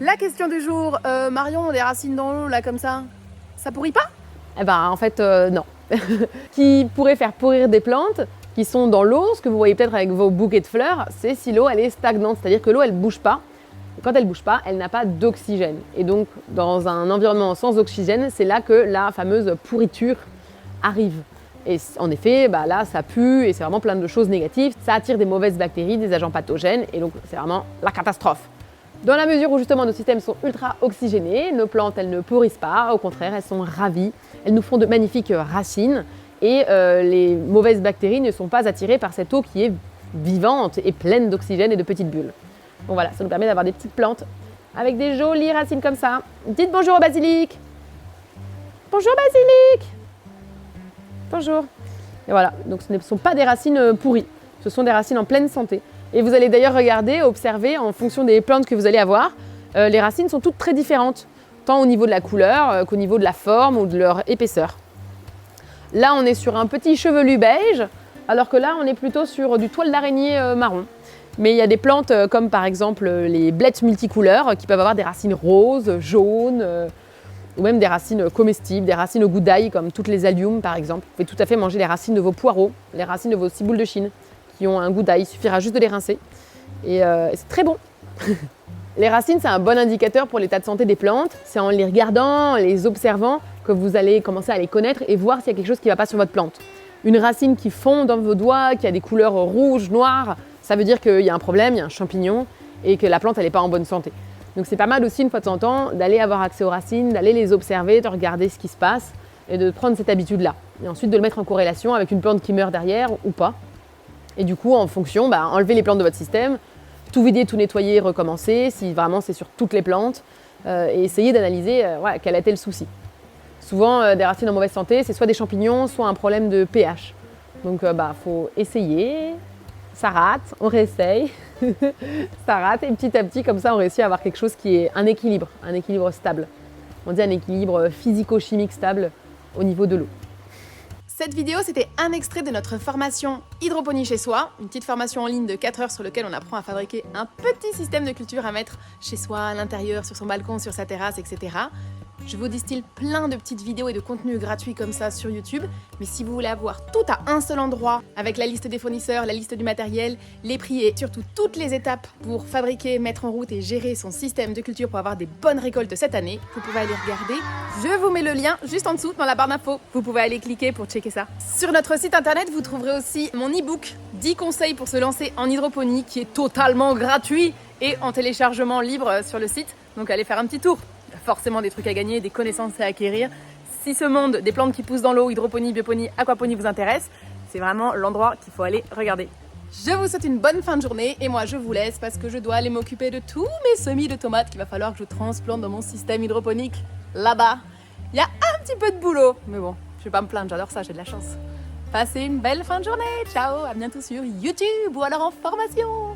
La question du jour, Marion, des racines dans l'eau, là, comme ça pourrit pas? Eh ben, en fait, non. Qui pourrait faire pourrir des plantes qui sont dans l'eau, ce que vous voyez peut-être avec vos bouquets de fleurs, c'est si l'eau elle est stagnante, c'est-à-dire que l'eau elle bouge pas. Et quand elle bouge pas, elle n'a pas d'oxygène. Et donc, dans un environnement sans oxygène, c'est là que la fameuse pourriture arrive. Et en effet, là, ça pue et c'est vraiment plein de choses négatives. Ça attire des mauvaises bactéries, des agents pathogènes et donc c'est vraiment la catastrophe. Dans la mesure où justement nos systèmes sont ultra oxygénés, nos plantes elles ne pourrissent pas, au contraire elles sont ravies, elles nous font de magnifiques racines et les mauvaises bactéries ne sont pas attirées par cette eau qui est vivante et pleine d'oxygène et de petites bulles. Donc voilà, ça nous permet d'avoir des petites plantes avec des jolies racines comme ça. Dites bonjour au basilic. Bonjour basilic. Bonjour. Et voilà, donc ce ne sont pas des racines pourries, ce sont des racines en pleine santé. Et vous allez d'ailleurs regarder, observer en fonction des plantes que vous allez avoir, les racines sont toutes très différentes, tant au niveau de la couleur qu'au niveau de la forme ou de leur épaisseur. Là, on est sur un petit chevelu beige, alors que là, on est plutôt sur du toile d'araignée marron. Mais il y a des plantes comme par exemple les blettes multicouleurs qui peuvent avoir des racines roses, jaunes, ou même des racines comestibles, des racines au goût d'ail comme toutes les alliums par exemple. Vous pouvez tout à fait manger les racines de vos poireaux, les racines de vos ciboules de Chine qui ont un goût d'ail, il suffira juste de les rincer et c'est très bon. Les racines, c'est un bon indicateur pour l'état de santé des plantes. C'est en les regardant, en les observant que vous allez commencer à les connaître et voir s'il y a quelque chose qui ne va pas sur votre plante. Une racine qui fond dans vos doigts, qui a des couleurs rouges, noires, ça veut dire qu'il y a un problème, il y a un champignon et que la plante elle n'est pas en bonne santé. Donc c'est pas mal aussi une fois de temps en temps d'aller avoir accès aux racines, d'aller les observer, de regarder ce qui se passe et de prendre cette habitude-là. Et ensuite de le mettre en corrélation avec une plante qui meurt derrière ou pas. Et du coup, en fonction, enlevez les plantes de votre système, tout vider, tout nettoyer, recommencer, si vraiment c'est sur toutes les plantes, et essayez d'analyser quel a été le souci. Souvent, des racines en mauvaise santé, c'est soit des champignons, soit un problème de pH. Donc, faut essayer, ça rate, on réessaye, ça rate, et petit à petit, comme ça, on réussit à avoir quelque chose qui est un équilibre stable. On dit un équilibre physico-chimique stable au niveau de l'eau. Cette vidéo, c'était un extrait de notre formation Hydroponie chez soi, une petite formation en ligne de 4 heures sur laquelle on apprend à fabriquer un petit système de culture à mettre chez soi, à l'intérieur, sur son balcon, sur sa terrasse, etc. Je vous distille plein de petites vidéos et de contenus gratuits comme ça sur YouTube, mais si vous voulez avoir tout à un seul endroit, avec la liste des fournisseurs, la liste du matériel, les prix et surtout toutes les étapes pour fabriquer, mettre en route et gérer son système de culture pour avoir des bonnes récoltes cette année, vous pouvez aller regarder. Je vous mets le lien juste en dessous dans la barre d'infos. Vous pouvez aller cliquer pour checker ça. Sur notre site internet, vous trouverez aussi mon e-book 10 conseils pour se lancer en hydroponie qui est totalement gratuit et en téléchargement libre sur le site. Donc allez faire un petit tour. Il y a forcément des trucs à gagner, des connaissances à acquérir. Si ce monde des plantes qui poussent dans l'eau, hydroponie, bioponie, aquaponie vous intéresse, c'est vraiment l'endroit qu'il faut aller regarder. Je vous souhaite une bonne fin de journée et moi je vous laisse parce que je dois aller m'occuper de tous mes semis de tomates qu'il va falloir que je transplante dans mon système hydroponique là-bas. Il y a un petit peu de boulot, mais bon, je vais pas me plaindre, j'adore ça, j'ai de la chance. Passez une belle fin de journée, ciao, à bientôt sur YouTube ou alors en formation.